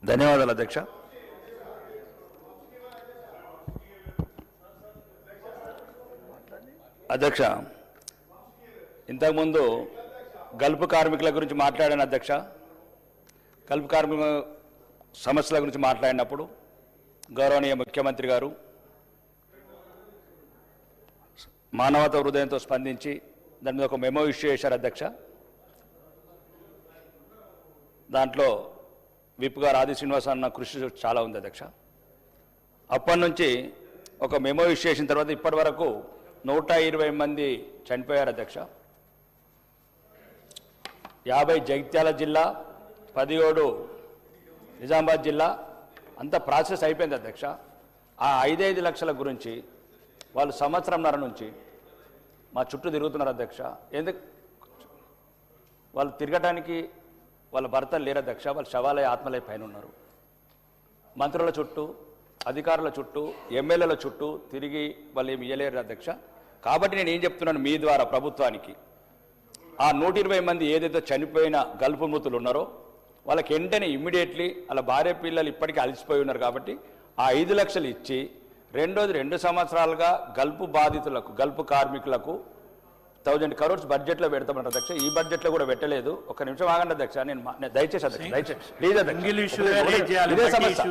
ధన్యవాదాలు అధ్యక్ష. అధ్యక్ష, ఇంతకుముందు గల్ఫ్ కార్మికుల గురించి మాట్లాడాను అధ్యక్ష. గల్ఫ్ కార్మికుల సమస్యల గురించి మాట్లాడినప్పుడు గౌరవనీయ ముఖ్యమంత్రి గారు మానవతా హృదయంతో స్పందించి దాని మీద ఒక మెమో ఇష్యూ చేశారు అధ్యక్ష. దాంట్లో విప్ గారు ఆది శ్రీనివాస్ అన్న కృషి చాలా ఉంది అధ్యక్ష. అప్పటి నుంచి ఒక మెమో ఇష్యూ చేసిన తర్వాత ఇప్పటి వరకు 120 మంది చనిపోయారు అధ్యక్ష. 50 జగిత్యాల జిల్లా, 17 నిజామాబాద్ జిల్లా, అంత ప్రాసెస్ అయిపోయింది అధ్యక్ష. ఆ 5 లక్షల గురించి వాళ్ళు సంవత్సరంన్నర నుంచి మా చుట్టూ తిరుగుతున్నారు అధ్యక్ష. ఎందుకు వాళ్ళు తిరగటానికి వాళ్ళ భర్తలు లేరు అధ్యక్ష. వాళ్ళు శవాలయ ఆత్మలయ పైన ఉన్నారు. మంత్రుల చుట్టూ, అధికారుల చుట్టూ, ఎమ్మెల్యేల చుట్టూ తిరిగి వాళ్ళు ఏమి ఇయ్యలేరు అధ్యక్ష. కాబట్టి నేను ఏం చెప్తున్నాను మీ ద్వారా ప్రభుత్వానికి, ఆ 120 మంది ఏదైతే చనిపోయిన గల్ఫ్ మృతులు ఉన్నారో వాళ్ళకి వెంటనే ఇమ్మీడియట్లీ వాళ్ళ భార్య పిల్లలు ఇప్పటికీ అలసిపోయి ఉన్నారు కాబట్టి ఆ 5 లక్షలు ఇచ్చి 2 సంవత్సరాలుగా గల్ఫ్ బాధితులకు, గల్ఫ్ కార్మికులకు 1000 crores బడ్జెట్లో పెడతామన్నారు అధ్యక్ష. ఈ బడ్జెట్లో కూడా పెట్టలేదు. ఒక నిమిషం ఆగండి అధ్యక్ష. నేను దయచేసి అధ్యక్ష, దయచేసి ప్లీజ్ అధ్యక్ష, ఇదే సమస్య.